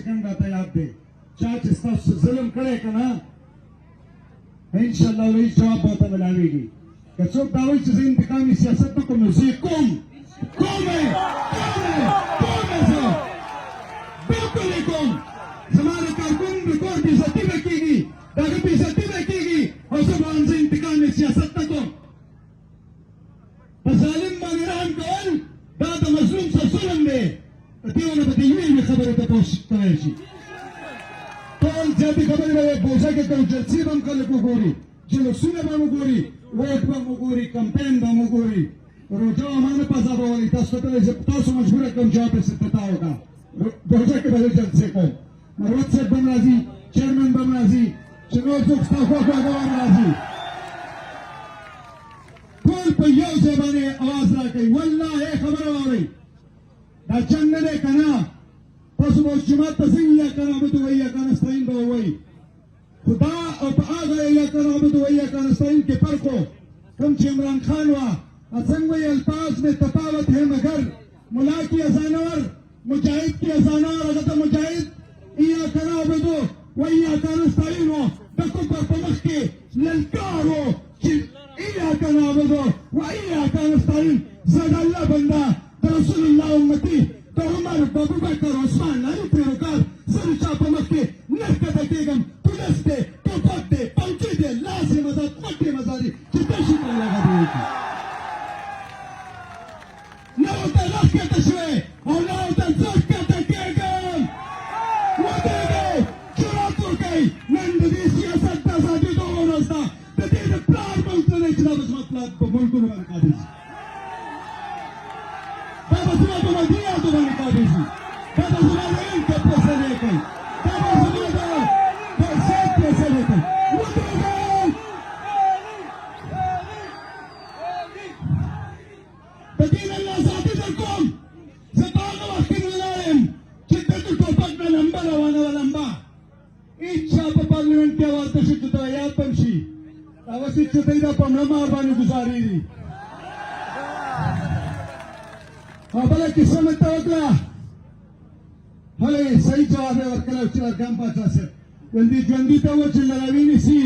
سکند راته یاد دی چا چې ستاسو ظلم کړی که نه انشاءالله رئیس جواب به ورته ملاویږي که څوک دا وایي چې زه انتقامي سیاست نه کوم نو زه یې کوم زه بلکل یې کوم زما د کارکون د کور بېعزتي به کېږي د هغه بېعزتي به کېږي او زه به هم زه انتقامي سیاست نه کوم په ظالم باندې رحم کول دا د مظلوم سره ظلم دی د دې ونه به د یوې یوې خبرې تپوس کولی شي ټول زیاتې خبرې به بوزه کې کوم جلسې به هم خلک وګوري جلوسونه به هم وګوري ووټ به هم وګوري کمپین به هم وګوري روژه ما نه پذابولئ تاسو ته تاسو مجبوره کړم جواب استطاع وکړه روژه کې به زه جلسې کوم مروت صاحب به هم راځي چیرمن به هم راځي چې نور څوک ستا خوښ هغه به هم راځي ټول په یو ځای باندې اواز راکوئ والله خبره واورئ دا جنګ نه دی که نه تاسو به اوس جومات ته ځئ ایاک نعبد و ایاک نستعین به ووایئ خو دا او په هغه ایاک نعبد و ایاک نستعین کې فرق و کوم چې عمران خان وه څنګه وایي الفاظ میں تفاوت ہے مگر ملا کی اذانور مجاہد کی اذانور هغه ته مجاهد ایاک نعبد و ایاک نستعین و د کفر په مخ کې للکار و چې ایاک نعبد و ایاک نستعین زه د الله بنده د رسول الله امتي د عمر د ابوبکر عثمان علي پیروکار زه د چا په مخ کې نه ښکته کېږم پولیس دی ټوپک دی پوجي دی لاس یې مزه کوټ یې مزه دی چې داسې کړی هغه دې وکړي نه ورته راښکته شوې او نه ورته زه ښکته کېږم ودرېږئ جرأت وکړئ نن د دې سیاست د ازادي دغه ورځ ده د دې د پلار ملک نه دی چې دا به زما پلار په ملکونو باندې قابل شي دا به زما په مدنیاتو باندې قابل شي دا به زما د علم په فیصلې کوي دا به زما د صحت فیصلې کوي ودرېږئ د دې نن ازادي در کوم زه په هغه وخت کې نه لاړم چې دلته ټوپک نه لمبه روانه وه لمبه هېڅ چا په پارلمنټ کې اواز نه شي چې دا یاد به هم شي هغسې چې دی دا په مړه مار باندې ګزارېږي او بله کیسه مې ته وکړه هلې صحیح جواب یې ورکړی چې ارګام پاچا صاحب ویل دې ژوندي ته وویل چې له راوینیسي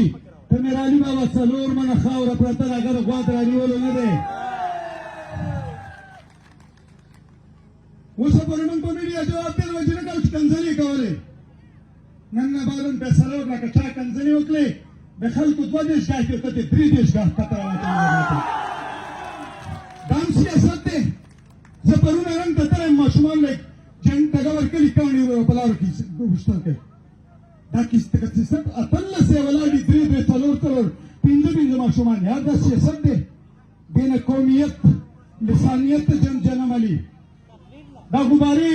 ته مې رالي بابا 4 منه خاوره پرته ده هغه د غوا د رانیولو نه دی اوس پورې موږ په میډیا جواب دی وایي چې نه کوو چې کنځلې کولې نن نه بعد هم فیصله وکړه که چا کنځلې وکړې د خلکو 2 دېرشګاه کې ورته 3 دېرشګاه کته راواچوي دا هم سیاست دی زه پرونه رنګ ته تلم ماشومان له جنګ دغه ورکلي کاڼي په لارو کې غوښتل کوي دا سیاست 18 یې ولاړ دي 3 4 5 ماشومان یار دا سیاست دی بین قومیت لسانیت جنم علي دا غباري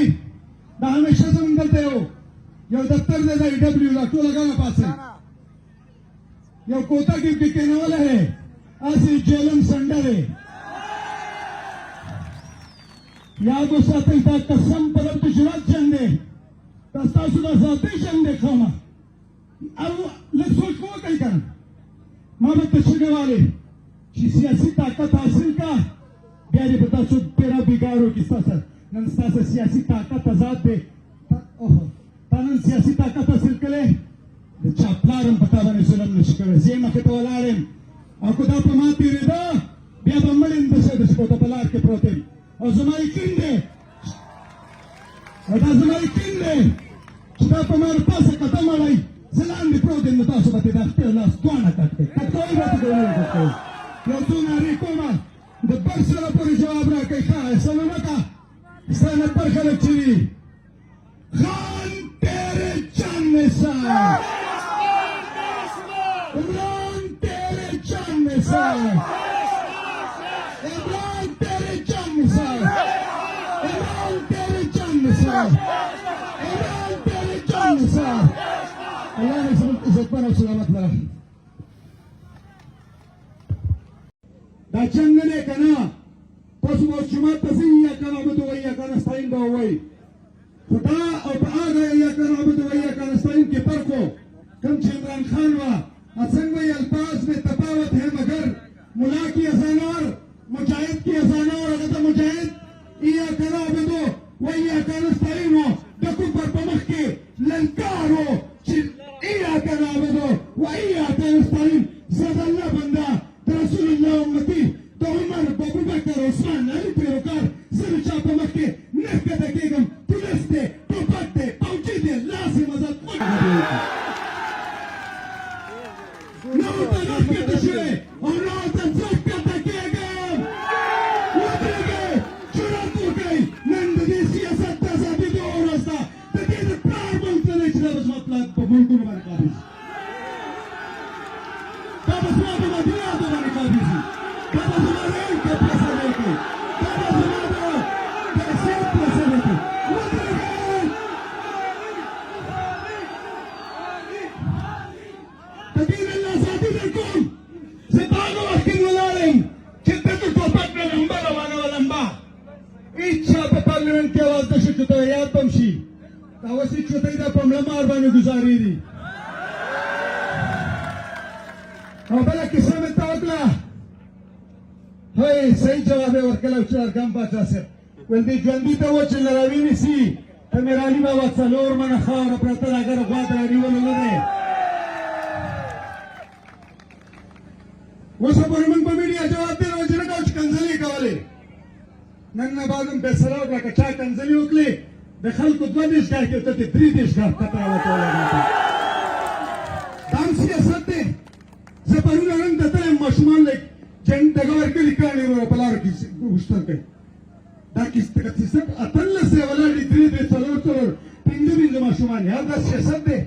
دا همیشه زمونږ دلته یو دفتر دی دا EW دا ټوله ګڼه پاسې یو کوتا کې کېنولی دی هسې جهلم سنډه دی یاد وساتئ دا قسم په رب د جرات جنګ دی دا ستاسو د ذاتي جنګ دی ښه او لږ سوچ مو وکړئ که نه ما به ته شګې والې چې سیاسي طاقت حاصل کا بیا دې په تاسو پیره بګار وکړي ستا سره نن ستاسو سیاسي طاقت آزاد دی تا نن سیاسي طاقت حاصل کړی د چا پلار هم په تا باندې ظلم نشي کړی زه یې مخې ته ولاړ یم او که دا په ما تېرېده بیا به مړ یم داسې په په لار کې پروت یم او زما یقین دی او دا زما یقین دی چې دا په ما د پاسه قدم وړئ زه لاندې پروت یم نو تاسو به ترې دا خپل لاس دواړه کټ کړئ کټ کوئ به ترې ونه کټ کوئ یو څو نارې کومه د بر سره پورې جواب راکړئ ښه سمه وکړه ستا نفر خلک چې وي خان تیرے چاند میں سار عمران تیرے چاند میں سار عمران تیرے چاند میں سار عمران تیرے چاند میں سار عمران تیرے چاند میں سار اللہ نے عزت پر اور سلامت لرا دا جنگ نه کنه تاسو مو جماعت ته ځئ ایاک نعبد و ایاک نستعین به ووایئ خو دا او په هغه ایاک نعبد و ایاک نستعین کې فرق و کوم چې عمران خان وه څنګه وایي الفاظ میں تفاوت ہے مگر ملا کی اذانور مجاہد کی اذانور هغه ته مجاهد ایاک نعبد و ایاک نستعین د کفر په مخ کې لنكارو إياك نعبد وإياك نستعين زادنا بندا رسول الله أمتي عمر أبو بكر عثمان علي پیروکار زر چاپه مکه نکته کېږم پولیس دی ټوپک دی پوجي دی لازم ازاد نو ته نکته شوی او نو ته څوک کته کېږم ودرېږئ جرأت وکړئ نن د دې سیاست د ازادي د ورځ ده د دې د پلار ملک نه دی چې دا به زما پلار په ملکونو باندې قابض دا به زما په مدیراتو باندې قابض صحیح جواب ورکړل چې ارقام پاچا صاحب ول دې ژوندي ته و چې لراوي نسی ته میرانی بابا څلور منه خاوره پرته راګره غوا ته رانیول نه دی اوس پورې موږ په میډیا جواب دی نو چې نه کوو چې کنځلې کولې نن نه بعد هم فیصله وکړه که چا کنځلې وکړې د خلکو 2 دیشګاه کې ته 3 دیشګاه کتره واچوله دا هم سیاست دی زه پرونه نن ته تلم ماشومان لږ جنګ دغه ورکلي کاڼي ورو په لارو کې غوښتل کوي دا کیسه اتلس یې ولاړې 3 څلور 5 ماشومان یا دا سیاست دی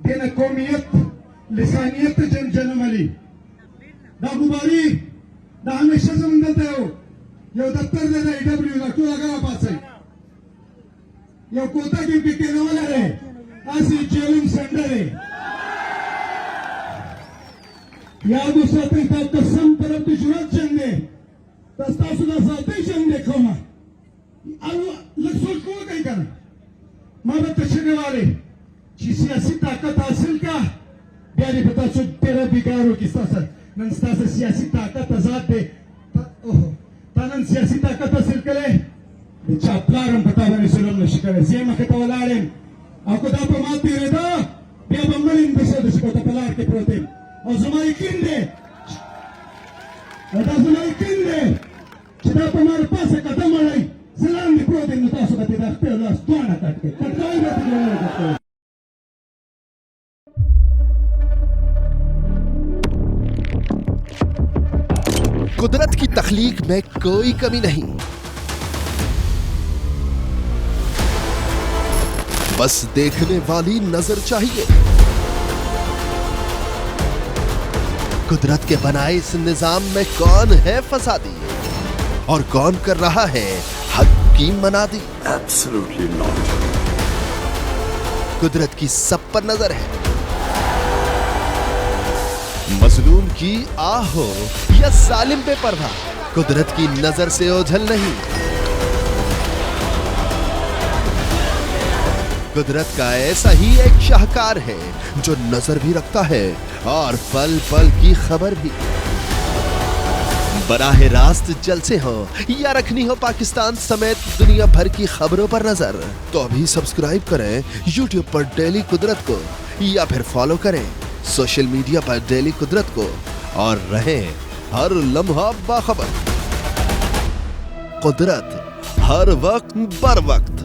دې نه قومیت لسانیت ته جنم علي دا غباري دا همیشه زمونږ دلته یو دفتر دی د AW دا ټول هغه راپاڅئ یو کوټه کې پکې نه ولرئ هسې جیلم سنډر دی یاد وساتئ دا قسم پر د جرأت جنګ دی دا ستاسو د ازادۍ جنګ دی قومه او لږ سوچ وکړئ که نه ما به ته چغې والې چې سیاسي طاقت حاصل کا بیا دې په تاسو ډېره بېګار وکړي ستاسو نن ستاسو سیاسي طاقت آزاد دی تا نن سیاسي طاقت حاصل کړی د چا پلار هم په تا باندې ظلم نشي کړی زه یې مخې ته ولاړ یم او که دا په ما تېرېده بیا به مړ یم دسې د شکوته په لار کې پروت یم او زما یقین دی دا زما یقین دی چې دا په ما د پاسه قدم وړئ زه لاندې پروت یم نو تاسو به ترې دا خپل لاس دواړه کټ کړئ کټکوئ به ترې ونه کټ کوئ कुदरत की तख्लीक में कोई कमी नहीं, बस देखने वाली नजर चाहिए। कुदरत के बनाए इस निजाम में कौन है फसादी और कौन कर रहा है हक की मनादी? Absolutely not. कुदरत की सब पर नजर है, मजलूम की आह हो या जालिम पे परवाह, कुदरत की नजर से ओझल नहीं। कुदरत का ऐसा ही एक शाहकार है जो नजर भी रखता है और पल पल की खबर भी। बराह रास्त जलसे हो या रखनी हो पाकिस्तान समेत दुनिया भर की खबरों पर नजर, तो अभी सब्सक्राइब करें YouTube पर डेली कुदरत को या फिर फॉलो करें सोशल मीडिया पर डेली कुदरत को और रहें हर लम्हा बाखबर। कुदरत हर वक्त बर वक्त।